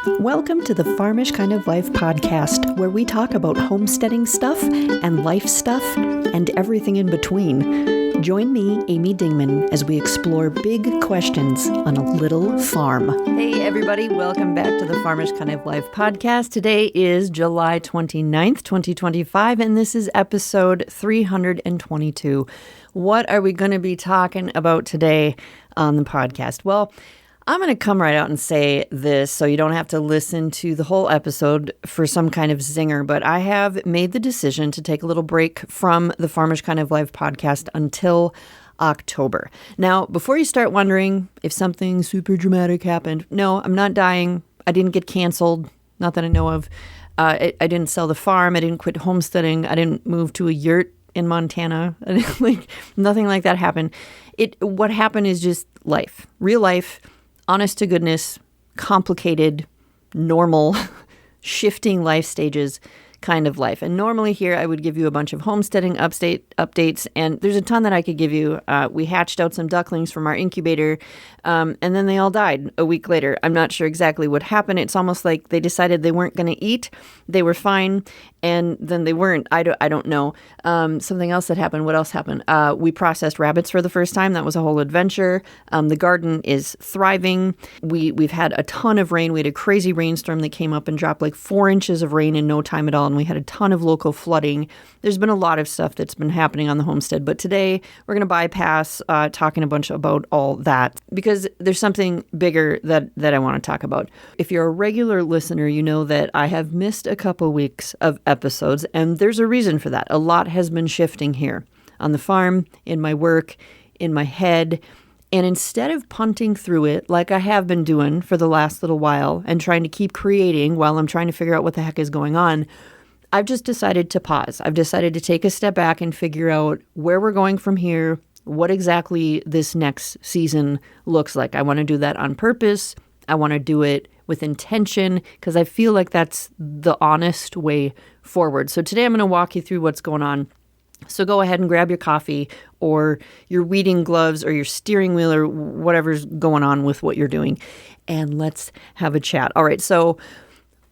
Welcome to the Farmish Kind of Life podcast, where we talk about homesteading stuff and life stuff and everything in between. Join me, Amy Dingman, as we explore big questions on a little farm. Hey, everybody. Welcome back to the Farmish Kind of Life podcast. Today is July 29th, 2025, and this is episode 322. What are we going to be talking about today on the podcast? Well, I'm going to come right out and say this so you don't have to listen to the whole episode for some kind of zinger, but I have made the decision to take a little break from the Farmish Kind of Life podcast until October. Now, before you start wondering if something super dramatic happened, no, I'm not dying. I didn't get canceled, not that I know of. I didn't sell the farm. I didn't quit homesteading. I didn't move to a yurt in Montana. Nothing like that happened. What happened is just life, real life. Honest to goodness, complicated, normal, shifting life stages kind of life. And normally here I would give you a bunch of homesteading updates, and there's a ton that I could give you. We hatched out some ducklings from our incubator, and then they all died a week later. I'm not sure exactly what happened. It's almost like they decided they weren't going to eat. They were fine, and then they weren't. I don't know. Something else that happened. What else happened? We processed rabbits for the first time. That was a whole adventure. The garden is thriving. We've had a ton of rain. We had a crazy rainstorm that came up and dropped like 4 inches of rain in no time at all. And we had a ton of local flooding. There's been a lot of stuff that's been happening on the homestead. But today we're going to bypass talking a bunch about all that because there's something bigger that I want to talk about. If you're a regular listener, you know that I have missed a couple weeks of episodes, and there's a reason for that. A lot has been shifting here on the farm, in my work, in my head. And instead of punting through it like I have been doing for the last little while and trying to keep creating while I'm trying to figure out what the heck is going on, I've just decided to pause. I've decided to take a step back and figure out where we're going from here, what exactly this next season looks like. I want to do that on purpose. I want to do it with intention because I feel like that's the honest way forward. So today I'm going to walk you through what's going on. So go ahead and grab your coffee or your weeding gloves or your steering wheel or whatever's going on with what you're doing, and let's have a chat. All right, so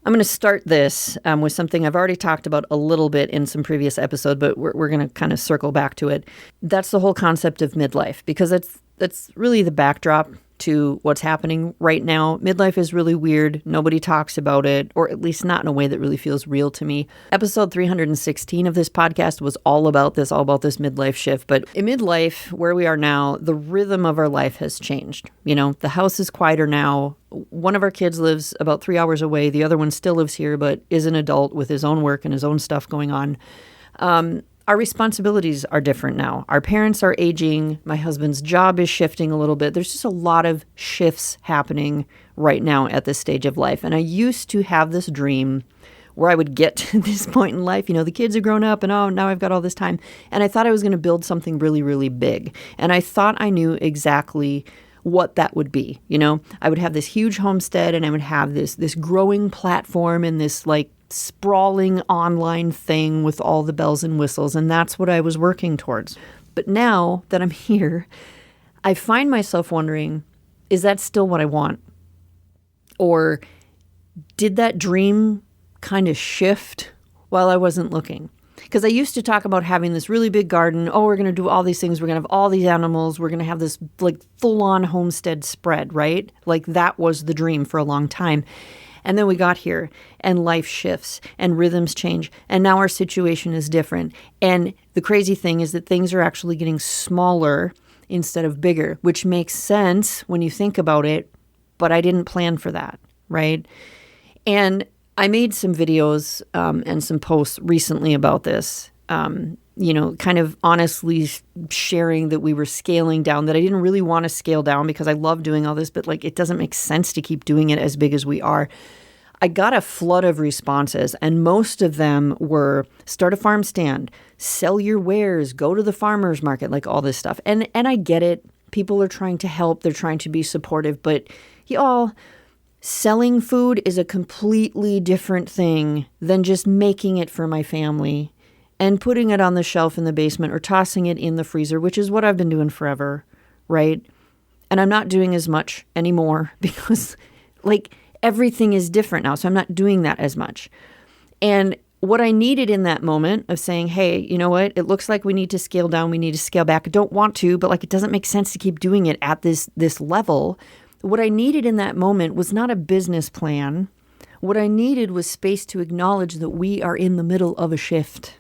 I'm going to start this with something I've already talked about a little bit in some previous episode, but we're going to kind of circle back to it. That's the whole concept of midlife, because that's really the backdrop to what's happening right now. Midlife is really weird. Nobody talks about it, or at least not in a way that really feels real to me. Episode 316 of this podcast was all about this midlife shift. But in midlife, where we are now, the rhythm of our life has changed. You know, the house is quieter now. One of our kids lives about 3 hours away. The other one still lives here, but is an adult with his own work and his own stuff going on. Our responsibilities are different now. Our parents are aging. My husband's job is shifting a little bit. There's just a lot of shifts happening right now at this stage of life. And I used to have this dream where I would get to this point in life. You know, the kids are grown up and now I've got all this time. And I thought I was going to build something really, really big. And I thought I knew exactly what that would be. You know, I would have this huge homestead and I would have this growing platform and this like sprawling online thing with all the bells and whistles. And that's what I was working towards. But now that I'm here, I find myself wondering, is that still what I want? Or did that dream kind of shift while I wasn't looking? Because I used to talk about having this really big garden. Oh, we're going to do all these things. We're going to have all these animals. We're going to have this like full-on homestead spread, right? Like that was the dream for a long time. And then we got here and life shifts and rhythms change. And now our situation is different. And the crazy thing is that things are actually getting smaller instead of bigger, which makes sense when you think about it. But I didn't plan for that, right? And I made some videos and some posts recently about this, kind of honestly sharing that we were scaling down, that I didn't really want to scale down because I love doing all this, but like it doesn't make sense to keep doing it as big as we are. I got a flood of responses, and most of them were start a farm stand, sell your wares, go to the farmer's market, like all this stuff. And I get it. People are trying to help. They're trying to be supportive, but y'all, selling food is a completely different thing than just making it for my family and putting it on the shelf in the basement or tossing it in the freezer, which is what I've been doing forever, right? And I'm not doing as much anymore because, like, everything is different now. So I'm not doing that as much. And what I needed in that moment of saying, hey, you know what? It looks like we need to scale down. We need to scale back. I don't want to, but like, it doesn't make sense to keep doing it at this level. What I needed in that moment was not a business plan. What I needed was space to acknowledge that we are in the middle of a shift.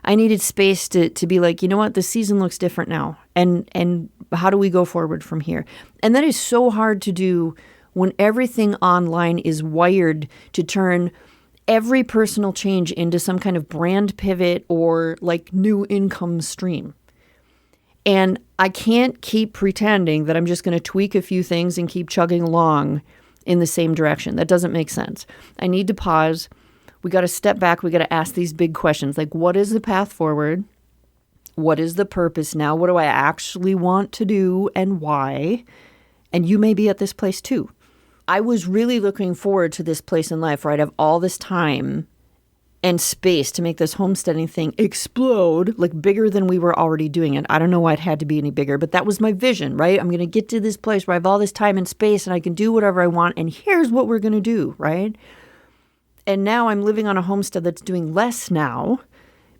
I needed space to be like, you know what? The season looks different now. And how do we go forward from here? And that is so hard to do when everything online is wired to turn every personal change into some kind of brand pivot or like new income stream. And I can't keep pretending that I'm just going to tweak a few things and keep chugging along in the same direction. That doesn't make sense. I need to pause. We got to step back. We got to ask these big questions like, what is the path forward? What is the purpose now? What do I actually want to do and why? And you may be at this place too. I was really looking forward to this place in life where I'd have all this time and space to make this homesteading thing explode, like bigger than we were already doing it. I don't know why it had to be any bigger, but that was my vision, right? I'm going to get to this place where I have all this time and space and I can do whatever I want. And here's what we're going to do, right? And now I'm living on a homestead that's doing less now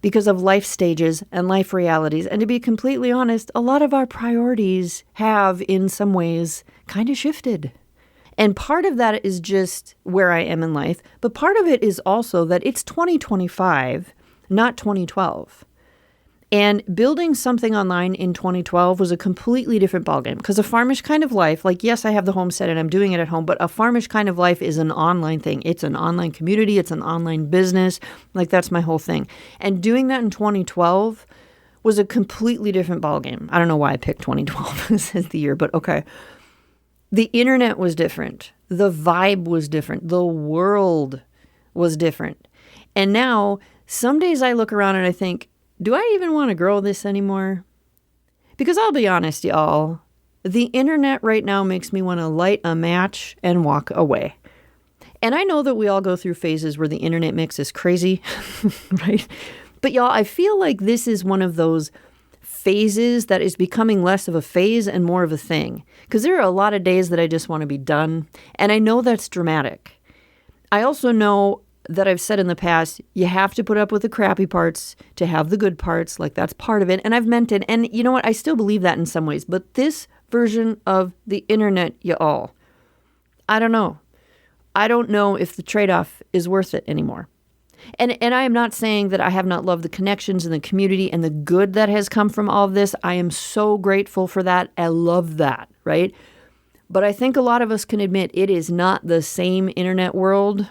because of life stages and life realities. And to be completely honest, a lot of our priorities have in some ways kind of shifted. And part of that is just where I am in life. But part of it is also that it's 2025, not 2012. And building something online in 2012 was a completely different ballgame. Because a Farmish kind of life, like, yes, I have the homestead and I'm doing it at home, but a Farmish kind of life is an online thing. It's an online community. It's an online business. Like, that's my whole thing. And doing that in 2012 was a completely different ballgame. I don't know why I picked 2012 as the year, but okay. The internet was different. The vibe was different. The world was different. And now, some days I look around and I think, do I even want to grow this anymore? Because I'll be honest, y'all, the internet right now makes me want to light a match and walk away. And I know that we all go through phases where the internet makes us crazy, right? But y'all, I feel like this is one of those phases that is becoming less of a phase and more of a thing. Because there are a lot of days that I just want to be done. And I know that's dramatic. I also know that I've said in the past, you have to put up with the crappy parts to have the good parts. Like, that's part of it. And I've meant it. And you know what? I still believe that in some ways. But this version of the internet, y'all, I don't know. I don't know if the trade-off is worth it anymore. And I am not saying that I have not loved the connections and the community and the good that has come from all of this. I am so grateful for that. I love that, right? But I think a lot of us can admit it is not the same internet world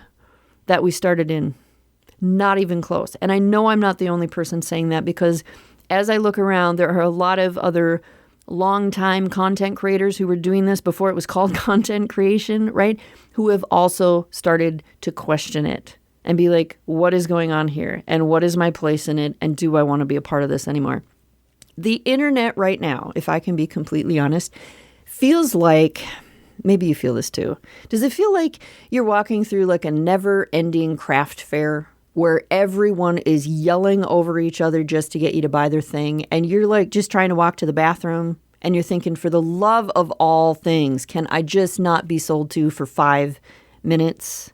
that we started in. Not even close. And I know I'm not the only person saying that, because as I look around, there are a lot of other longtime content creators who were doing this before it was called content creation, right? Who have also started to question it and be like, what is going on here? And what is my place in it? And do I want to be a part of this anymore? The internet right now, if I can be completely honest, feels like, maybe you feel this too. Does it feel like you're walking through like a never-ending craft fair where everyone is yelling over each other just to get you to buy their thing? And you're like just trying to walk to the bathroom and you're thinking, for the love of all things, can I just not be sold to for 5 minutes?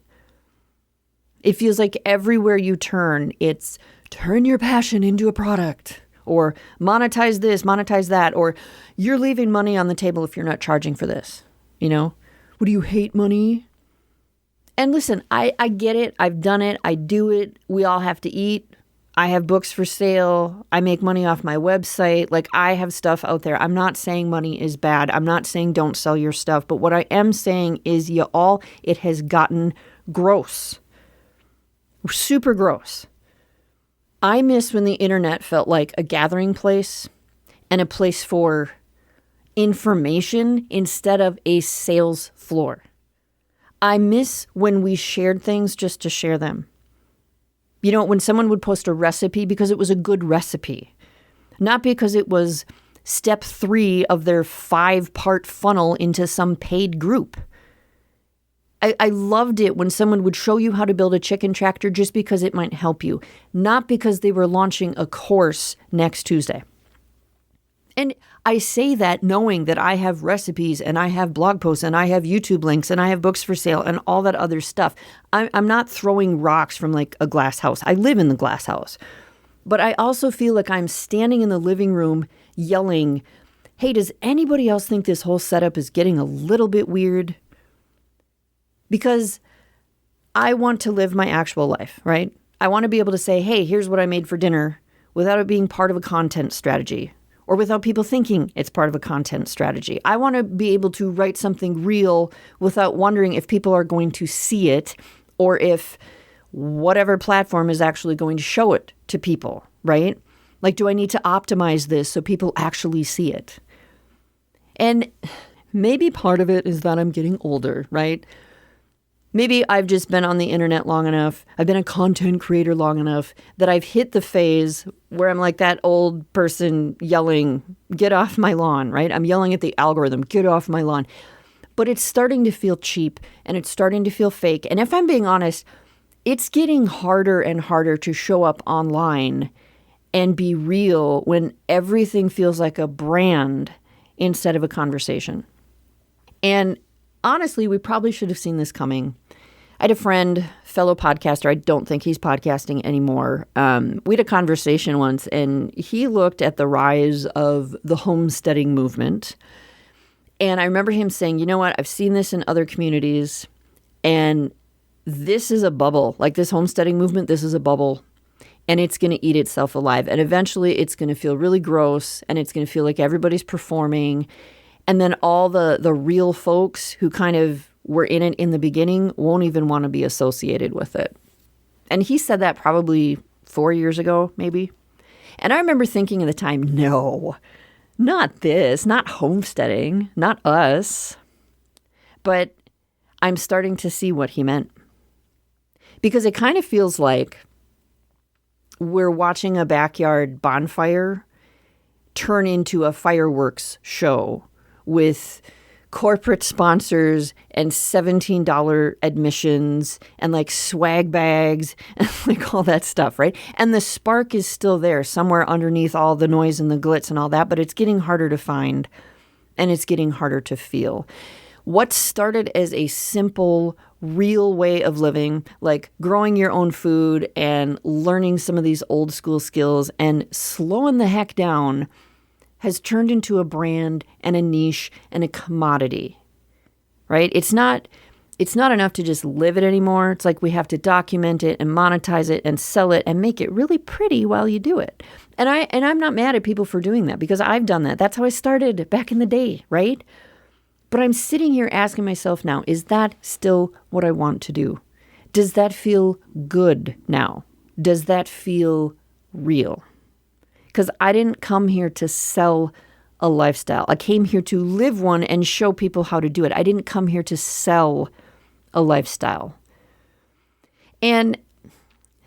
It feels like everywhere you turn, it's turn your passion into a product, or monetize this, monetize that, or you're leaving money on the table if you're not charging for this. You know, what do you hate money? And listen, I get it. I've done it. I do it. We all have to eat. I have books for sale. I make money off my website. Like, I have stuff out there. I'm not saying money is bad. I'm not saying don't sell your stuff. But what I am saying is it has gotten gross. Super gross. I miss when the internet felt like a gathering place and a place for information instead of a sales floor. I miss when we shared things just to share them. You know, when someone would post a recipe because it was a good recipe, not because it was step 3 of their 5-part funnel into some paid group. I loved it when someone would show you how to build a chicken tractor just because it might help you, not because they were launching a course next Tuesday. And I say that knowing that I have recipes and I have blog posts and I have YouTube links and I have books for sale and all that other stuff. I'm not throwing rocks from like a glass house. I live in the glass house. But I also feel like I'm standing in the living room yelling, hey, does anybody else think this whole setup is getting a little bit weird? Because I want to live my actual life, right? I want to be able to say, hey, here's what I made for dinner without it being part of a content strategy or without people thinking it's part of a content strategy. I want to be able to write something real without wondering if people are going to see it or if whatever platform is actually going to show it to people, right? Like, do I need to optimize this so people actually see it? And maybe part of it is that I'm getting older, right? Maybe I've just been on the internet long enough. I've been a content creator long enough that I've hit the phase where I'm like that old person yelling, get off my lawn, right? I'm yelling at the algorithm, get off my lawn. But it's starting to feel cheap and it's starting to feel fake. And if I'm being honest, it's getting harder and harder to show up online and be real when everything feels like a brand instead of a conversation. And honestly, we probably should have seen this coming. I had a friend, fellow podcaster. I don't think he's podcasting anymore. We had a conversation once, and he looked at the rise of the homesteading movement. And I remember him saying, you know what? I've seen this in other communities, and this is a bubble. Like this homesteading movement, this is a bubble. And it's going to eat itself alive. And eventually it's going to feel really gross, and it's going to feel like everybody's performing. And then all the real folks who kind of were in it in the beginning won't even want to be associated with it. And he said that probably 4 years ago, maybe. And I remember thinking at the time, no, not this, not homesteading, not us. But I'm starting to see what he meant. Because it kind of feels like we're watching a backyard bonfire turn into a fireworks show with corporate sponsors and $17 admissions and like swag bags and like all that stuff, right? And the spark is still there somewhere underneath all the noise and the glitz and all that, but it's getting harder to find and it's getting harder to feel. What started as a simple, real way of living, like growing your own food and learning some of these old school skills and slowing the heck down, has turned into a brand and a niche and a commodity, right? It's not enough to just live it anymore. It's like we have to document it and monetize it and sell it and make it really pretty while you do it. And I'm not mad at people for doing that because I've done that. That's how I started back in the day, right? But I'm sitting here asking myself now, is that still what I want to do? Does that feel good now? Does that feel real? Because I didn't come here to sell a lifestyle. I came here to live one and show people how to do it. I didn't come here to sell a lifestyle. And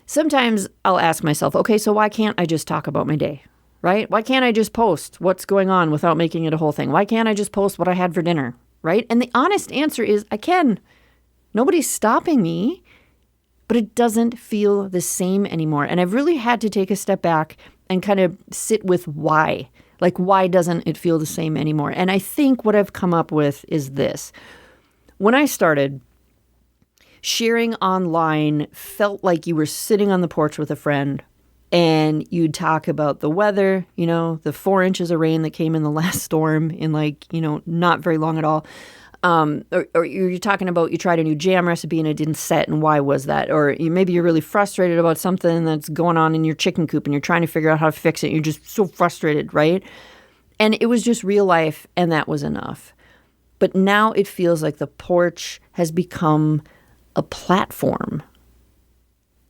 sometimes I'll ask myself, okay, so why can't I just talk about my day, right? Why can't I just post what's going on without making it a whole thing? Why can't I just post what I had for dinner, right? And the honest answer is I can. Nobody's stopping me, but it doesn't feel the same anymore. And I've really had to take a step back and kind of sit with why. Like, why doesn't it feel the same anymore? And I think what I've come up with is this. When I started, sharing online felt like you were sitting on the porch with a friend and you'd talk about the weather, you know, the 4 inches of rain that came in the last storm in like, you know, not very long at all. Or you're talking about you tried a new jam recipe and it didn't set, and why was that? Or maybe you're really frustrated about something that's going on in your chicken coop and you're trying to figure out how to fix it. You're just so frustrated, right? And it was just real life, and that was enough. But now it feels like the porch has become a platform.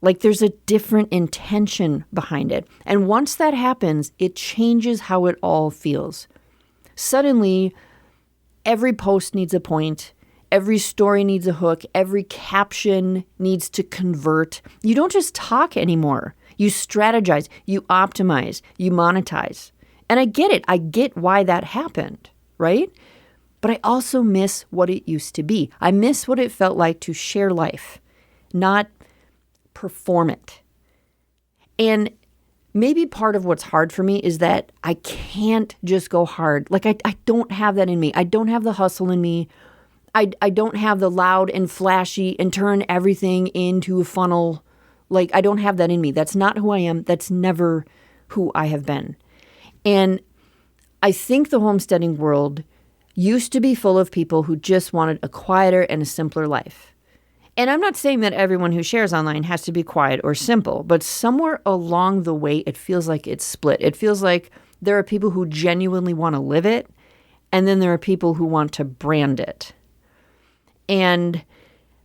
Like there's a different intention behind it. And once that happens, it changes how it all feels. Suddenly, every post needs a point. Every story needs a hook. Every caption needs to convert. You don't just talk anymore. You strategize, you optimize, you monetize. And I get it. I get why that happened, right? But I also miss what it used to be. I miss what it felt like to share life, not perform it. And maybe part of what's hard for me is that I can't just go hard. Like I don't have that in me. I don't have the hustle in me. I don't have the loud and flashy and turn everything into a funnel. Like I don't have that in me. That's not who I am. That's never who I have been. And I think the homesteading world used to be full of people who just wanted a quieter and a simpler life. And I'm not saying that everyone who shares online has to be quiet or simple, but somewhere along the way, it feels like it's split. It feels like there are people who genuinely want to live it, and then there are people who want to brand it. And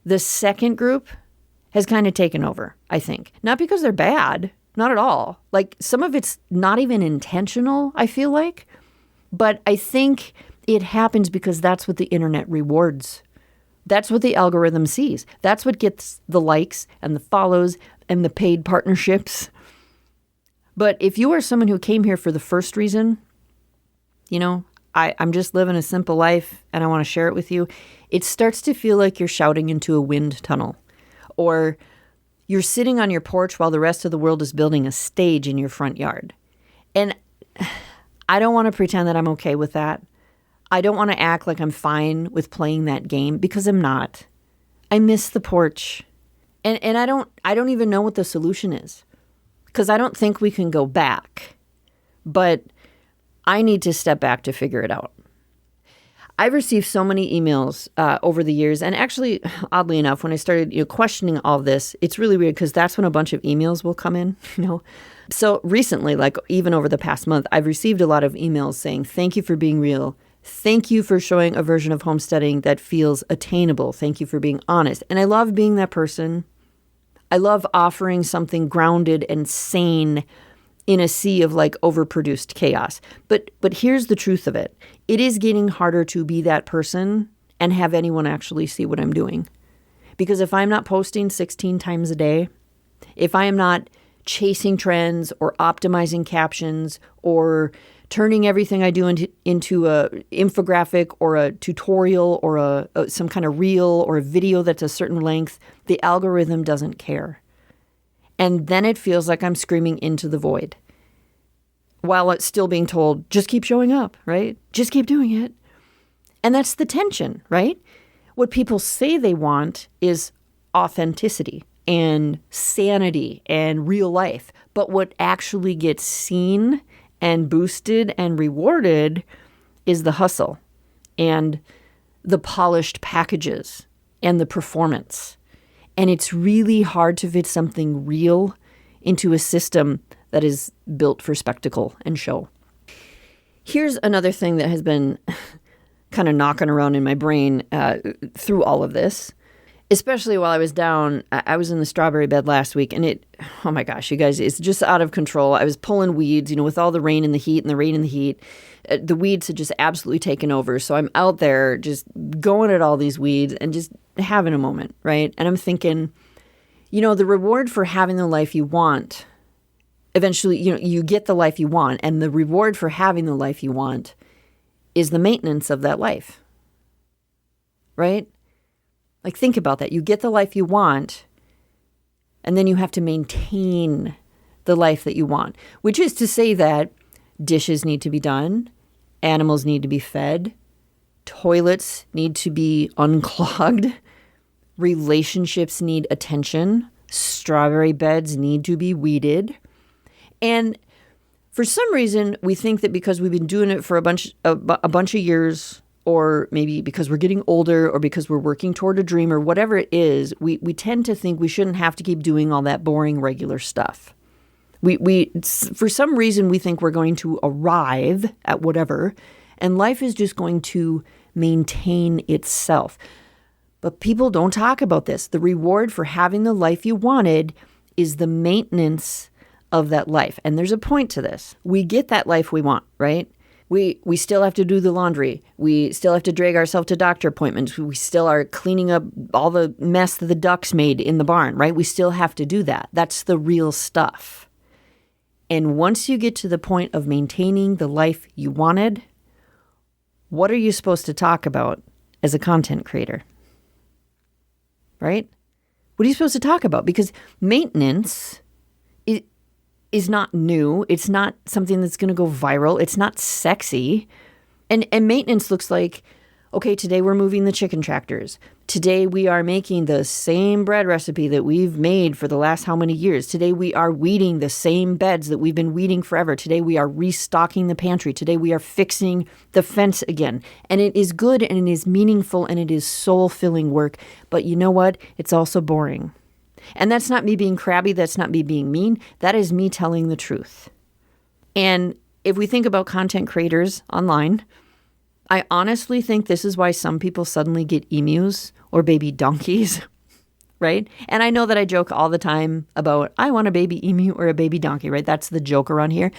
the second group has kind of taken over, I think. Not because they're bad, not at all. Like some of it's not even intentional, I feel like. But I think it happens because that's what the internet rewards. That's what the algorithm sees. That's what gets the likes and the follows and the paid partnerships. But if you are someone who came here for the first reason, I'm just living a simple life and I want to share it with you, it starts to feel like you're shouting into a wind tunnel. Or you're sitting on your porch while the rest of the world is building a stage in your front yard. And I don't want to pretend that I'm okay with that. I don't want to act like I'm fine with playing that game because I'm not. I miss the porch. And I don't even know what the solution is because I don't think we can go back. But I need to step back to figure it out. I've received so many emails over the years. And actually, oddly enough, when I started questioning all this, it's really weird because that's when a bunch of emails will come in, So recently, like even over the past month, I've received a lot of emails saying, thank you for being real. Thank you for showing a version of homesteading that feels attainable. Thank you for being honest. And I love being that person. I love offering something grounded and sane in a sea of like overproduced chaos. But here's the truth of it. It is getting harder to be that person and have anyone actually see what I'm doing. Because if I'm not posting 16 times a day, if I am not chasing trends or optimizing captions or turning everything I do into a infographic or a tutorial or some kind of reel or a video that's a certain length, the algorithm doesn't care. And then it feels like I'm screaming into the void while it's still being told, just keep showing up, right? Just keep doing it. And that's the tension, right? What people say they want is authenticity and sanity and real life. But what actually gets seen and boosted and rewarded is the hustle and the polished packages and the performance. And it's really hard to fit something real into a system that is built for spectacle and show. Here's another thing that has been kind of knocking around in my brain through all of this, especially while I was down. I was in the strawberry bed last week and oh my gosh, you guys, it's just out of control. I was pulling weeds, with all the rain and the heat and the rain and the heat. The weeds had just absolutely taken over. So I'm out there just going at all these weeds and just having a moment, right? And I'm thinking, the reward for having the life you want, eventually, you get the life you want. And the reward for having the life you want is the maintenance of that life, right? Like, think about that. You get the life you want, and then you have to maintain the life that you want, which is to say that dishes need to be done, animals need to be fed, toilets need to be unclogged, relationships need attention, strawberry beds need to be weeded. And for some reason, we think that because we've been doing it for a bunch of years, or maybe because we're getting older or because we're working toward a dream or whatever it is, we tend to think we shouldn't have to keep doing all that boring, regular stuff. We for some reason, we think we're going to arrive at whatever, and life is just going to maintain itself. But people don't talk about this. The reward for having the life you wanted is the maintenance of that life. And there's a point to this. We get that life we want, right? We still have to do the laundry. We still have to drag ourselves to doctor appointments. We still are cleaning up all the mess that the ducks made in the barn, right? We still have to do that. That's the real stuff. And once you get to the point of maintaining the life you wanted, what are you supposed to talk about as a content creator? Right? What are you supposed to talk about? Because maintenance is not new. It's not something that's going to go viral. It's not sexy. And maintenance looks like, okay, today we're moving the chicken tractors. Today we are making the same bread recipe that we've made for the last how many years. Today we are weeding the same beds that we've been weeding forever. Today we are restocking the pantry. Today we are fixing the fence again. And it is good and it is meaningful and it is soul-filling work. But you know what? It's also boring. And that's not me being crabby. That's not me being mean. That is me telling the truth. And if we think about content creators online, I honestly think this is why some people suddenly get emus or baby donkeys, right? And I know that I joke all the time about, I want a baby emu or a baby donkey, right? That's the joke around here.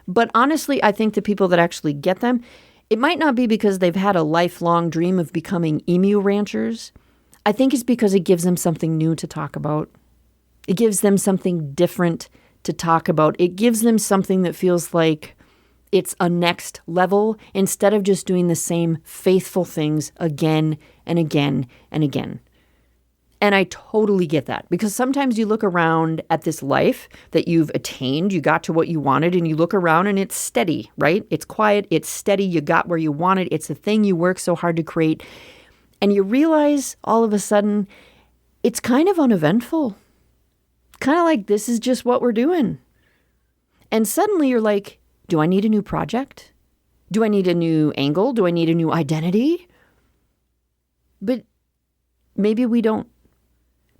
But honestly, I think the people that actually get them, it might not be because they've had a lifelong dream of becoming emu ranchers. I think it's because it gives them something new to talk about. It gives them something different to talk about. It gives them something that feels like it's a next level instead of just doing the same faithful things again and again and again. And I totally get that because sometimes you look around at this life that you've attained, you got to what you wanted, and you look around and it's steady, right? It's quiet, it's steady, you got where you wanted, it's the thing you worked so hard to create. And you realize all of a sudden it's kind of uneventful. Kind of like this is just what we're doing. And suddenly you're like, do I need a new project? Do I need a new angle? Do I need a new identity? But maybe we don't.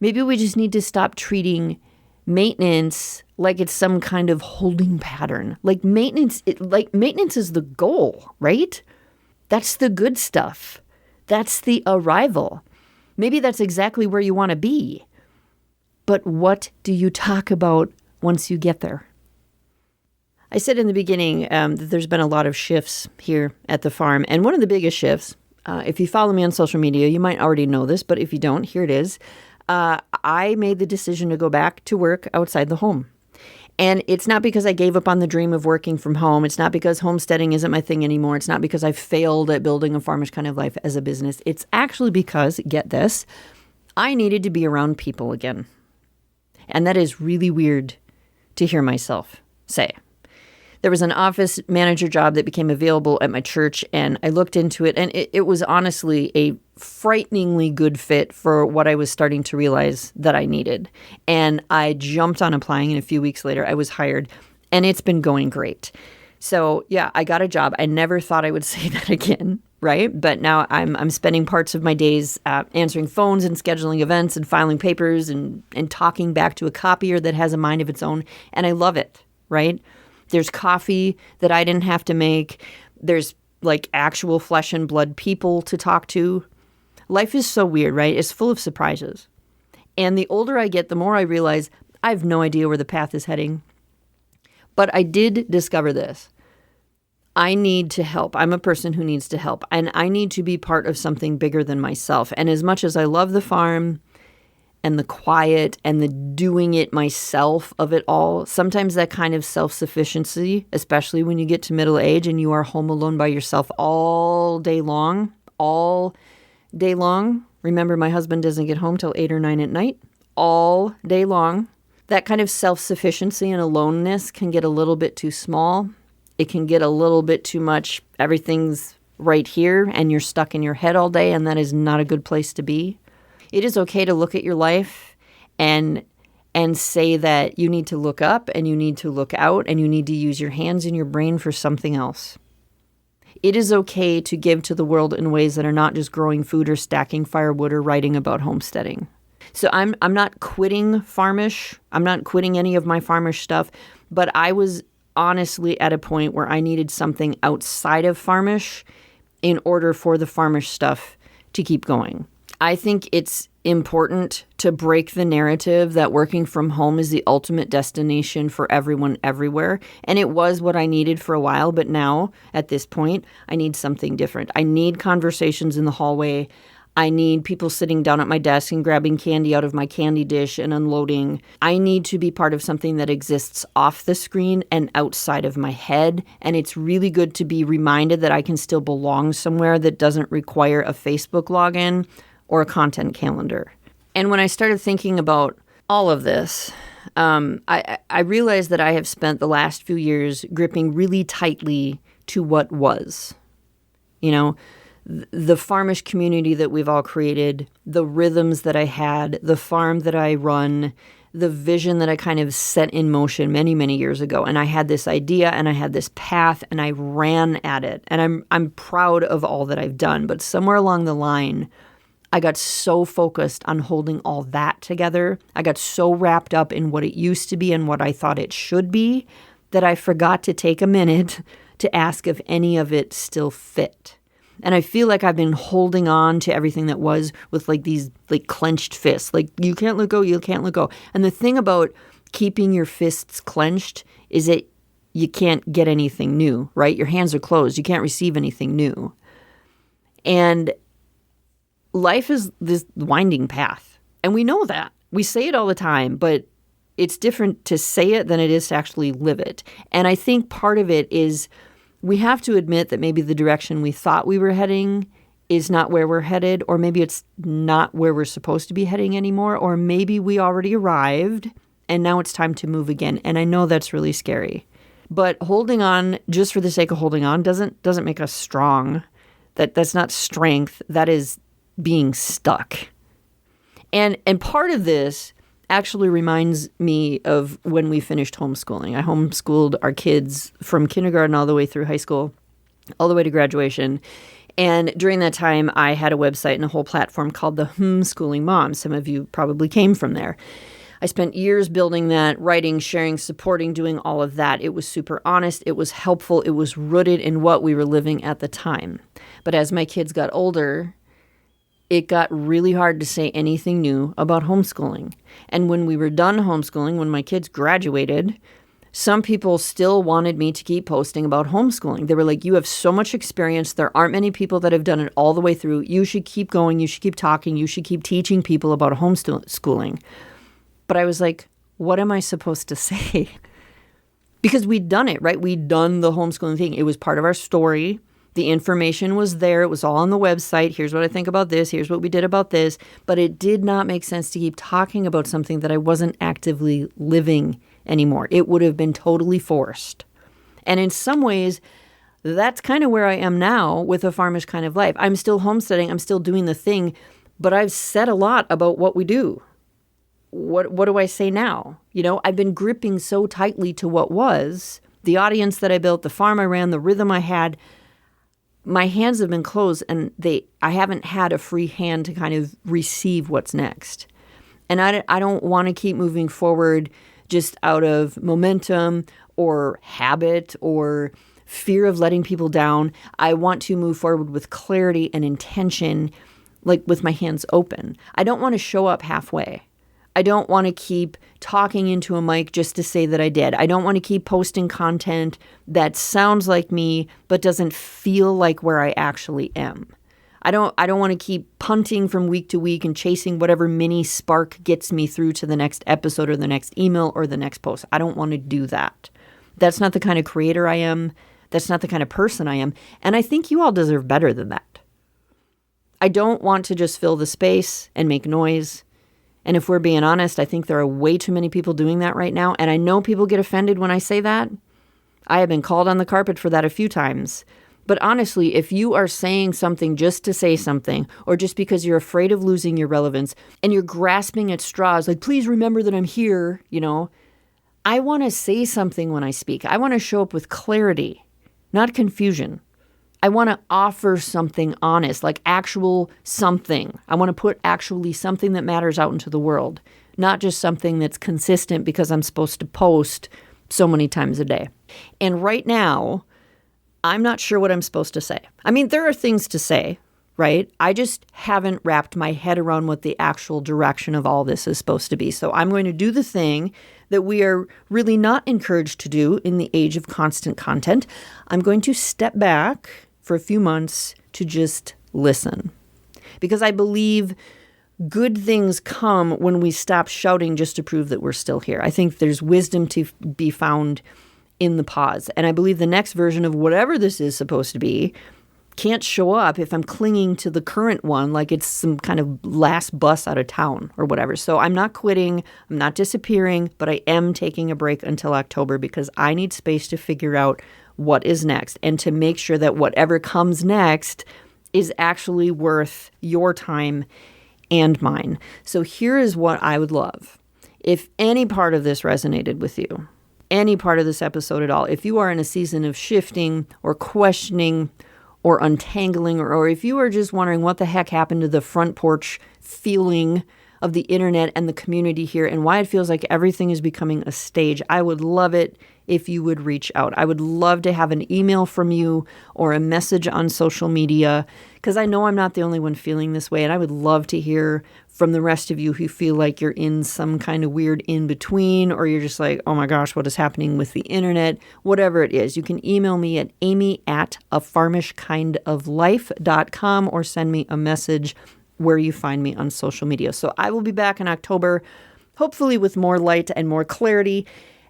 Maybe we just need to stop treating maintenance like it's some kind of holding pattern. Like maintenance is the goal, right? That's the good stuff. That's the arrival. Maybe that's exactly where you want to be. But what do you talk about once you get there? I said in the beginning that there's been a lot of shifts here at the farm. And one of the biggest shifts, if you follow me on social media, you might already know this, but if you don't, here it is. I made the decision to go back to work outside the home. And it's not because I gave up on the dream of working from home. It's not because homesteading isn't my thing anymore. It's not because I failed at building a Farmish kind of life as a business. It's actually because, get this, I needed to be around people again. And that is really weird to hear myself say. There was an office manager job that became available at my church, and I looked into it, and it was honestly a frighteningly good fit for what I was starting to realize that I needed. And I jumped on applying, and a few weeks later, I was hired, and it's been going great. So, yeah, I got a job. I never thought I would say that again, right? But now I'm spending parts of my days answering phones and scheduling events and filing papers and talking back to a copier that has a mind of its own, and I love it, right? There's coffee that I didn't have to make. There's like actual flesh and blood people to talk to. Life is so weird, right? It's full of surprises. And the older I get, the more I realize I have no idea where the path is heading. But I did discover this. I need to help. I'm a person who needs to help. And I need to be part of something bigger than myself. And as much as I love the farm and the quiet and the doing it myself of it all, sometimes that kind of self-sufficiency, especially when you get to middle age and you are home alone by yourself all day long. Remember, my husband doesn't get home till 8 or 9 at night. All day long. That kind of self-sufficiency and aloneness can get a little bit too small. It can get a little bit too much. Everything's right here and you're stuck in your head all day, and that is not a good place to be. It is okay to look at your life and say that you need to look up and you need to look out and you need to use your hands and your brain for something else. It is okay to give to the world in ways that are not just growing food or stacking firewood or writing about homesteading. So I'm not quitting Farmish. I'm not quitting any of my Farmish stuff, but I was honestly at a point where I needed something outside of Farmish in order for the Farmish stuff to keep going. I think it's important to break the narrative that working from home is the ultimate destination for everyone everywhere. And it was what I needed for a while, but now at this point, I need something different. I need conversations in the hallway. I need people sitting down at my desk and grabbing candy out of my candy dish and unloading. I need to be part of something that exists off the screen and outside of my head. And it's really good to be reminded that I can still belong somewhere that doesn't require a Facebook login or a content calendar. And when I started thinking about all of this, I realize that I have spent the last few years gripping really tightly to what was. The Farmish community that we've all created, the rhythms that I had, the farm that I run, the vision that I kind of set in motion many, many years ago. And I had this idea and I had this path and I ran at it. And I'm proud of all that I've done. But somewhere along the line, I got so focused on holding all that together. I got so wrapped up in what it used to be and what I thought it should be that I forgot to take a minute to ask if any of it still fit. And I feel like I've been holding on to everything that was with these clenched fists. You can't let go, you can't let go. And the thing about keeping your fists clenched is that you can't get anything new, right? Your hands are closed. You can't receive anything new. And life is this winding path. And we know that. We say it all the time, but it's different to say it than it is to actually live it. And I think part of it is we have to admit that maybe the direction we thought we were heading is not where we're headed, or maybe it's not where we're supposed to be heading anymore, or maybe we already arrived and now it's time to move again. And I know that's really scary. But holding on just for the sake of holding on doesn't make us strong. That's not strength. That is being stuck. And part of this actually reminds me of when we finished homeschooling. I homeschooled our kids from kindergarten all the way through high school, all the way to graduation. And during that time, I had a website and a whole platform called the Schooling Mom. Some of you probably came from there. I spent years building that, writing, sharing, supporting, doing all of that. It was super honest. It was helpful. It was rooted in what we were living at the time. But as my kids got older, it got really hard to say anything new about homeschooling. And when we were done homeschooling, when my kids graduated, some people still wanted me to keep posting about homeschooling. They were like, you have so much experience. There aren't many people that have done it all the way through. You should keep going. You should keep talking. You should keep teaching people about homeschooling. But I was like, what am I supposed to say? Because we'd done it, right? We'd done the homeschooling thing. It was part of our story. The information was there. It was all on the website. Here's what I think about this. Here's what we did about this. But it did not make sense to keep talking about something that I wasn't actively living anymore. It would have been totally forced. And in some ways, that's kind of where I am now with a Farmish kind of life. I'm still homesteading. I'm still doing the thing. But I've said a lot about what we do. What do I say now? I've been gripping so tightly to what was, the audience that I built, the farm I ran, the rhythm I had. My hands have been closed and I haven't had a free hand to kind of receive what's next. And I don't want to keep moving forward just out of momentum or habit or fear of letting people down. I want to move forward with clarity and intention, with my hands open. I don't want to show up halfway. I don't want to keep talking into a mic just to say that I did. I don't want to keep posting content that sounds like me but doesn't feel like where I actually am. I don't want to keep punting from week to week and chasing whatever mini spark gets me through to the next episode or the next email or the next post. I don't want to do that. That's not the kind of creator I am. That's not the kind of person I am. And I think you all deserve better than that. I don't want to just fill the space and make noise. And if we're being honest, I think there are way too many people doing that right now. And I know people get offended when I say that. I have been called on the carpet for that a few times. But honestly, if you are saying something just to say something, or just because you're afraid of losing your relevance, and you're grasping at straws, please remember that I'm here, I want to say something when I speak. I want to show up with clarity, not confusion. I want to offer something honest, actual something. I want to put actually something that matters out into the world, not just something that's consistent because I'm supposed to post so many times a day. And right now, I'm not sure what I'm supposed to say. I mean, there are things to say, right? I just haven't wrapped my head around what the actual direction of all this is supposed to be. So I'm going to do the thing that we are really not encouraged to do in the age of constant content. I'm going to step back for a few months to just listen. Because I believe good things come when we stop shouting just to prove that we're still here. I think there's wisdom to be found in the pause. And I believe the next version of whatever this is supposed to be can't show up if I'm clinging to the current one like it's some kind of last bus out of town or whatever. So I'm not quitting, I'm not disappearing, but I am taking a break until October because I need space to figure out what is next and to make sure that whatever comes next is actually worth your time and mine. So here is what I would love. If any part of this resonated with you, any part of this episode at all, if you are in a season of shifting or questioning or untangling, or if you are just wondering what the heck happened to the front porch feeling of the internet and the community here and why it feels like everything is becoming a stage, I would love it if you would reach out. I would love to have an email from you or a message on social media, because I know I'm not the only one feeling this way, and I would love to hear from the rest of you who feel like you're in some kind of weird in-between, or you're just like, oh my gosh, what is happening with the internet? Whatever it is, you can email me at amy@afarmishkindoflife.com or send me a message where you find me on social media. So I will be back in October, hopefully with more light and more clarity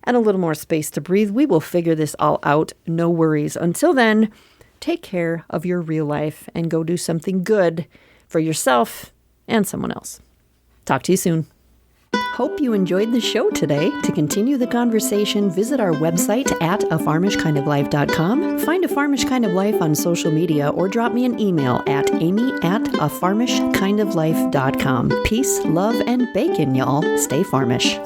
and a little more space to breathe. We will figure this all out. No worries. Until then, take care of your real life and go do something good for yourself and someone else. Talk to you soon. Hope you enjoyed the show today. To continue the conversation, visit our website at afarmishkindoflife.com, find A Farmish Kind of Life on social media, or drop me an email at amy@afarmishkindoflife.com. Peace, love, and bacon, y'all. Stay farmish.